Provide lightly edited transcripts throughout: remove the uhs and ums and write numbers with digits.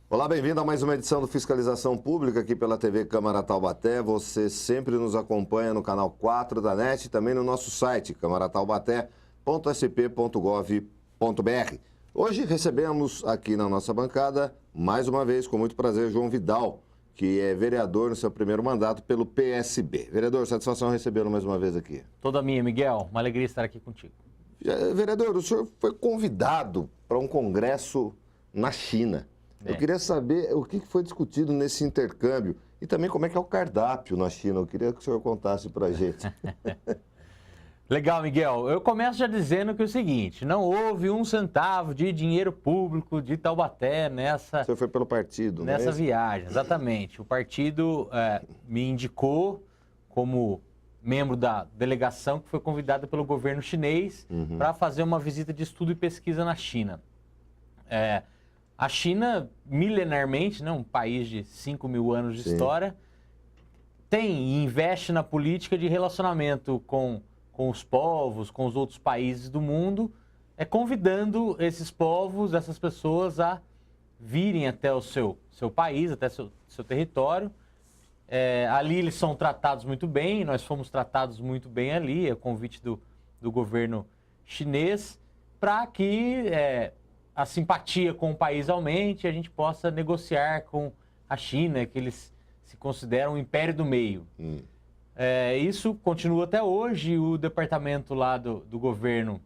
Olá, bem-vindo a mais uma edição do Fiscalização Pública aqui pela TV Câmara Taubaté. Você sempre nos acompanha no canal 4 da NET e também no nosso site, camarataubaté.sp.gov.br. Hoje recebemos aqui na nossa bancada, mais uma vez, com muito prazer, João Vidal, que é vereador no seu primeiro mandato pelo PSB. Vereador, satisfação recebê-lo mais uma vez aqui. Toda minha, Miguel. Uma alegria estar aqui contigo. Vereador, o senhor foi convidado para um congresso na China. Eu queria saber o que foi discutido nesse intercâmbio e também como é que é o cardápio na China. Eu queria que o senhor contasse para a gente. Legal, Miguel. Eu começo já dizendo que é o seguinte, não houve um centavo de dinheiro público de Taubaté nessa... O senhor foi pelo partido, nessa viagem, exatamente. O partido me indicou como membro da delegação que foi convidada pelo governo chinês para fazer uma visita de estudo e pesquisa na China. A China, milenarmente, né, um país de 5 mil anos de história, tem e investe na política de relacionamento com os povos, com os outros países do mundo, convidando esses povos, essas pessoas a virem até o seu país, até seu território. Ali eles são tratados muito bem, nós fomos tratados muito bem ali, é o convite do governo chinês, para que a simpatia com o país aumente e a gente possa negociar com a China, que eles se consideram um império do meio. Isso continua até hoje. O departamento lá do governo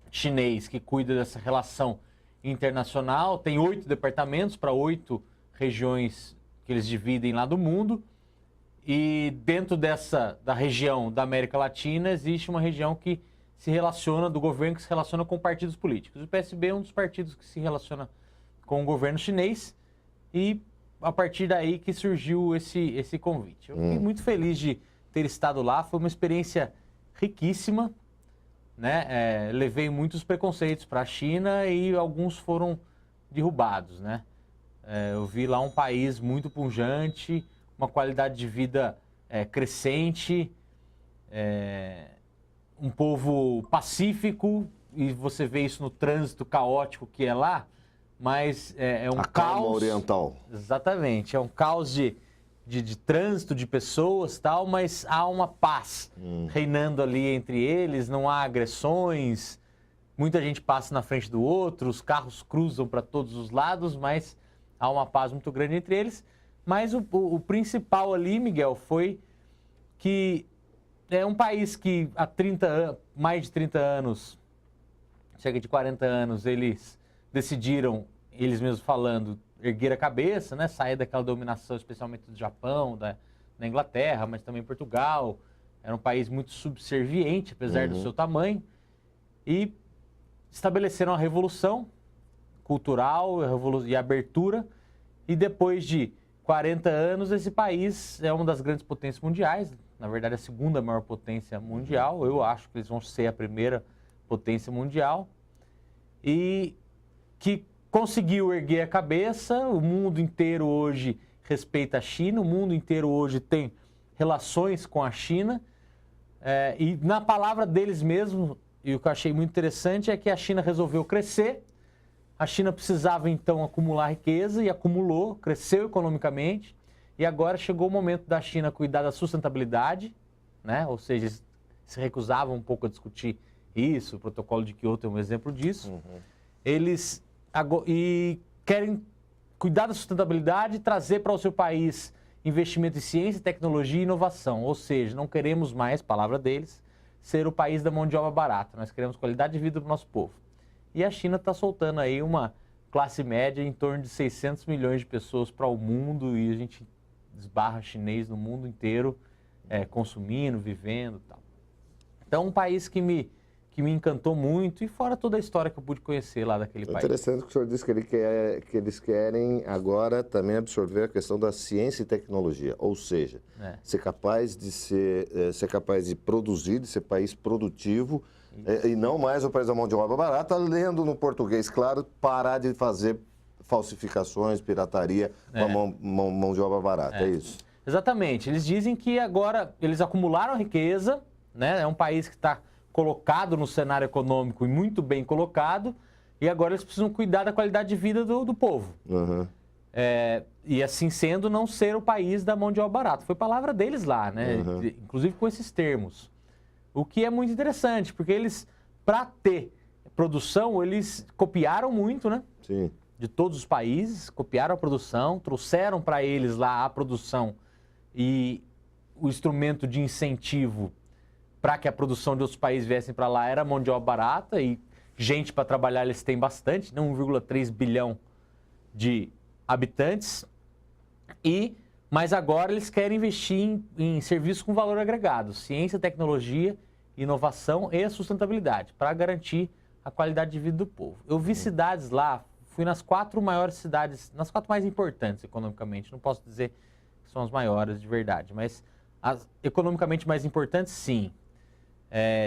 chinês que cuida dessa relação internacional tem 8 departamentos para 8 regiões que eles dividem lá do mundo. E dentro da região da América Latina existe uma região que se relaciona, do governo que se relaciona com partidos políticos. O PSB é um dos partidos que se relaciona com o governo chinês e a partir daí que surgiu esse convite. Eu fiquei muito feliz de ter estado lá, foi uma experiência riquíssima, né? Levei muitos preconceitos para a China e alguns foram derrubados, né? Eu vi lá um país muito pujante, uma qualidade de vida crescente, um povo pacífico, e você vê isso no trânsito caótico que é lá, mas é um a caos... calma oriental. Exatamente, é um caos de trânsito, de pessoas e tal, mas há uma paz reinando ali entre eles, não há agressões, muita gente passa na frente do outro, os carros cruzam para todos os lados, mas há uma paz muito grande entre eles. Mas o principal ali, Miguel, foi que é um país que há mais de 30 anos, cerca de 40 anos, eles decidiram, eles mesmos falando, erguer a cabeça, né? Sair daquela dominação, especialmente do Japão, da Inglaterra, mas também Portugal. Era um país muito subserviente, apesar do seu tamanho. E estabeleceram a revolução cultural e abertura. E depois de 40 anos, esse país é uma das grandes potências mundiais. Na verdade, a segunda maior potência mundial. Eu acho que eles vão ser a primeira potência mundial. E que conseguiu erguer a cabeça. O mundo inteiro hoje respeita a China. O mundo inteiro hoje tem relações com a China. E na palavra deles mesmos, e o que eu achei muito interessante é que a China resolveu crescer. A China precisava, então, acumular riqueza e acumulou, cresceu economicamente. E agora chegou o momento da China cuidar da sustentabilidade, né? Ou seja, eles se recusavam um pouco a discutir isso. O protocolo de Kyoto é um exemplo disso. Eles querem cuidar da sustentabilidade e trazer para o seu país investimento em ciência, tecnologia e inovação. Ou seja, não queremos mais, palavra deles, ser o país da mão de obra barata. Nós queremos qualidade de vida para o nosso povo. E a China está soltando aí uma classe média em torno de 600 milhões de pessoas para o mundo e a gente esbarra chinês no mundo inteiro, consumindo, vivendo e tal. Então, um país que me encantou muito e fora toda a história que eu pude conhecer lá daquele país. Interessante que o senhor disse que eles querem agora também absorver a questão da ciência e tecnologia, ou seja, ser capaz de produzir, de ser país produtivo, e não mais o país da mão de obra barata, lendo no português, claro, parar de fazer falsificações, pirataria com a mão de obra barata, é isso? Exatamente. Eles dizem que agora eles acumularam riqueza, né? É um país que está colocado no cenário econômico e muito bem colocado, e agora eles precisam cuidar da qualidade de vida do povo. E assim sendo, não ser o país da mão de obra barata. Foi palavra deles lá, né? Inclusive com esses termos. O que é muito interessante, porque eles, para ter produção, eles copiaram muito, né? Sim. De todos os países, copiaram a produção, trouxeram para eles lá a produção e o instrumento de incentivo para que a produção de outros países viessem para lá era mão de obra barata e gente para trabalhar eles têm bastante, né? 1,3 bilhão de habitantes. Mas agora eles querem investir em serviços com valor agregado, ciência, tecnologia, inovação e a sustentabilidade, para garantir a qualidade de vida do povo. Eu vi cidades lá, fui nas 4 maiores cidades, nas 4 mais importantes economicamente, não posso dizer que são as maiores de verdade, mas as economicamente mais importantes, sim.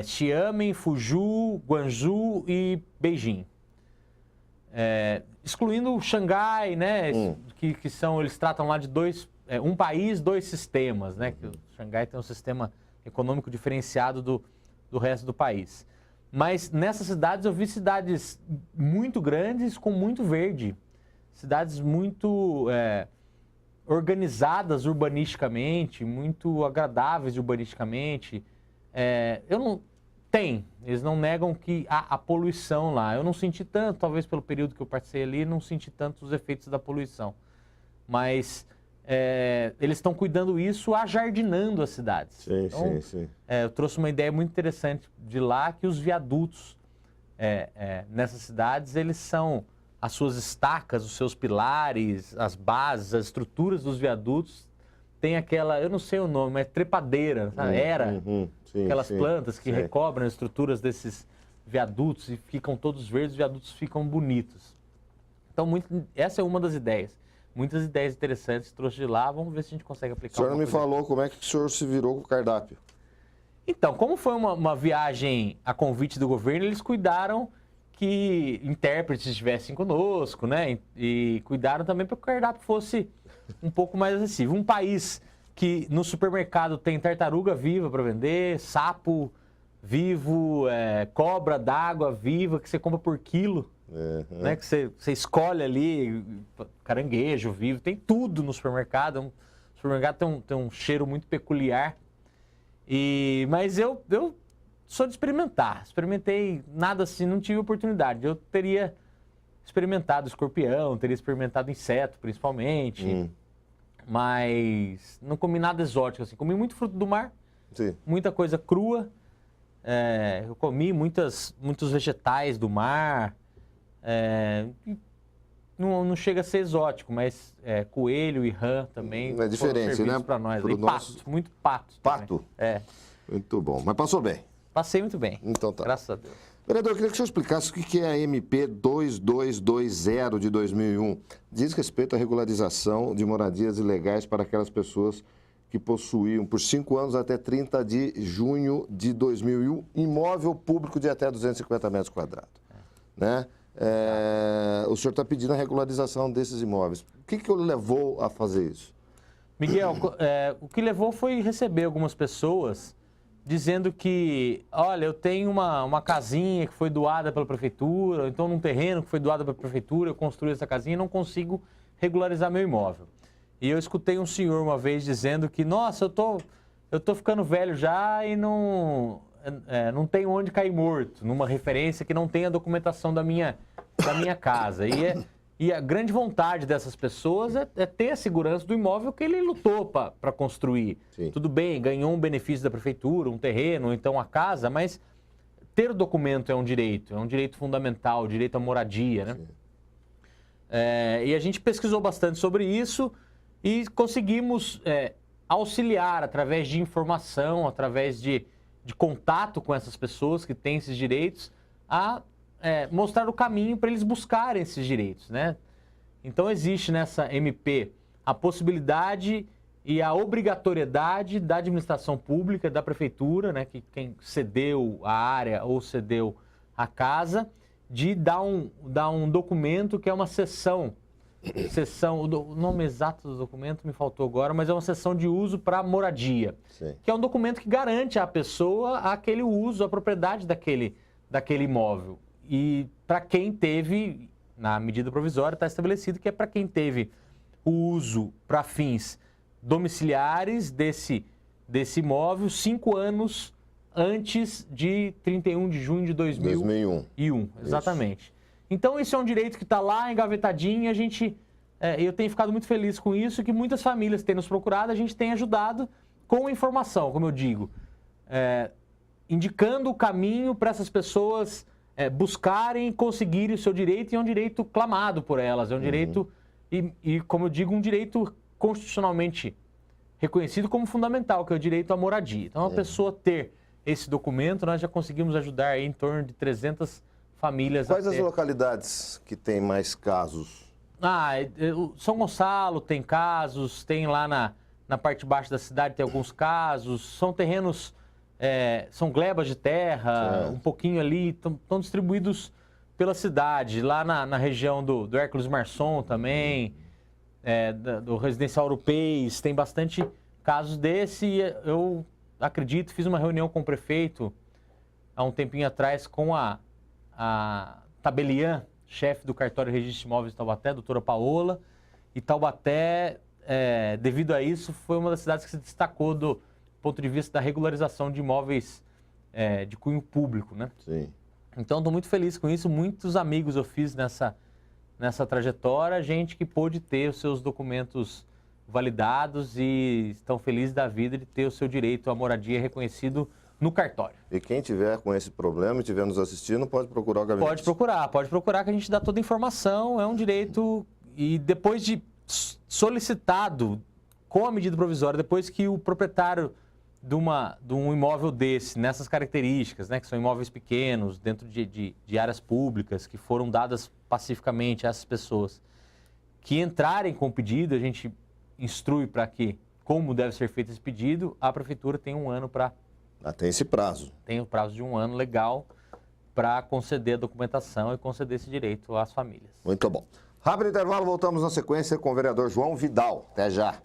Xiamen, Fuzhou, Guangzhou e Beijing. Excluindo Xangai, né, que são, eles tratam lá de um país, 2 sistemas, né, que o Xangai tem um sistema econômico diferenciado do resto do país. Mas nessas cidades eu vi cidades muito grandes com muito verde, cidades muito organizadas urbanisticamente, muito agradáveis urbanisticamente. Eles não negam que há a poluição lá. Eu não senti tanto, talvez pelo período que eu passei ali, não senti tanto os efeitos da poluição. Mas eles estão cuidando isso, ajardinando as cidades. Sim, então, sim. Eu trouxe uma ideia muito interessante de lá, que os viadutos nessas cidades, eles são as suas estacas, os seus pilares, as bases, as estruturas dos viadutos. Tem aquela, eu não sei o nome, mas trepadeira, sabe? Sim, aquelas plantas que recobrem as estruturas desses viadutos e ficam todos verdes, os viadutos ficam bonitos. Então, essa é uma das ideias. Muitas ideias interessantes trouxe de lá, vamos ver se a gente consegue aplicar. O senhor não me falou como é que o senhor se virou com o cardápio. Então, como foi uma viagem a convite do governo, eles cuidaram que intérpretes estivessem conosco, né? E cuidaram também para que o cardápio fosse um pouco mais acessível. Um país que no supermercado tem tartaruga viva para vender, sapo vivo, cobra d'água viva que você compra por quilo, né? Que você escolhe ali, caranguejo vivo, tem tudo no supermercado. O supermercado tem um cheiro muito peculiar. Mas eu sou de experimentar, experimentei nada assim, não tive oportunidade. Eu teria experimentado escorpião, teria experimentado inseto principalmente, mas não comi nada exótico assim. Comi muito fruto do mar, muita coisa crua, eu comi muitos vegetais do mar, não chega a ser exótico, mas coelho e rã também. É diferente, né? Para nós. E pato, muito pato. Pato? Também. Muito bom, mas passou bem. Passei muito bem. Então tá. Graças a Deus. Vereador, eu queria que o senhor explicasse o que é a MP 2220 de 2001. Diz respeito à regularização de moradias ilegais para aquelas pessoas que possuíam por 5 anos até 30 de junho de 2001 imóvel público de até 250 metros quadrados. Né? O senhor está pedindo a regularização desses imóveis. O que o levou a fazer isso? Miguel, o que levou foi receber algumas pessoas dizendo que, olha, eu tenho uma casinha que foi doada pela prefeitura, ou então num terreno que foi doado pela prefeitura, eu construí essa casinha e não consigo regularizar meu imóvel. E eu escutei um senhor uma vez dizendo que, nossa, eu tô ficando velho já e não tenho onde cair morto, numa referência que não tem a documentação da minha casa. E a grande vontade dessas pessoas é ter a segurança do imóvel que ele lutou para construir. Sim. Tudo bem, ganhou um benefício da prefeitura, um terreno, ou então a casa, mas ter o documento é um direito fundamental, o direito à moradia, né? E a gente pesquisou bastante sobre isso e conseguimos auxiliar através de informação, através de contato com essas pessoas que têm esses direitos, a mostrar o caminho para eles buscarem esses direitos, né? Então existe nessa MP a possibilidade e a obrigatoriedade da administração pública, da prefeitura, né, que quem cedeu a área ou cedeu a casa, de dar um documento que é uma cessão, o nome exato do documento me faltou agora, mas é uma cessão de uso para moradia, Sim. que é um documento que garante à pessoa aquele uso, a propriedade daquele imóvel. E para quem teve, na medida provisória, está estabelecido que é para quem teve o uso para fins domiciliares desse imóvel 5 anos antes de 31 de junho de 2001. Exatamente. Isso. Então, isso é um direito que está lá engavetadinho e eu tenho ficado muito feliz com isso, que muitas famílias têm nos procurado, a gente tem ajudado com informação, como eu digo, indicando o caminho para essas pessoas buscarem conseguirem o seu direito, e é um direito clamado por elas, é um direito, e como eu digo, um direito constitucionalmente reconhecido como fundamental, que é o direito à moradia. Então, a pessoa ter esse documento, nós já conseguimos ajudar aí em torno de 300 famílias. Quais as localidades que têm mais casos? São Gonçalo tem casos, tem lá na parte de baixo da cidade tem alguns casos, são terrenos, são glebas de terra, um pouquinho ali, estão distribuídos pela cidade, lá na região do Hércules Marçom também, do Residencial Europeus, tem bastante casos desse, e eu acredito, fiz uma reunião com o prefeito há um tempinho atrás com a Tabelian, chefe do cartório de registro de imóveis de Taubaté, a doutora Paola, e Taubaté, devido a isso, foi uma das cidades que se destacou do ponto de vista da regularização de imóveis de cunho público, né? Sim. Então, estou muito feliz com isso, muitos amigos eu fiz nessa trajetória, gente que pôde ter os seus documentos validados e estão felizes da vida de ter o seu direito à moradia reconhecido no cartório. E quem tiver com esse problema e estiver nos assistindo, pode procurar o gabinete? Pode procurar que a gente dá toda a informação, é um direito, e depois de solicitado com a medida provisória, depois que o proprietário de um imóvel desse, nessas características, né, que são imóveis pequenos, dentro de áreas públicas, que foram dadas pacificamente a essas pessoas, que entrarem com o pedido, a gente instrui para que, como deve ser feito esse pedido, a prefeitura tem 1 ano para... tem esse prazo. Tem o prazo de 1 ano legal para conceder a documentação e conceder esse direito às famílias. Muito bom. Rápido intervalo, voltamos na sequência com o vereador João Vidal. Até já.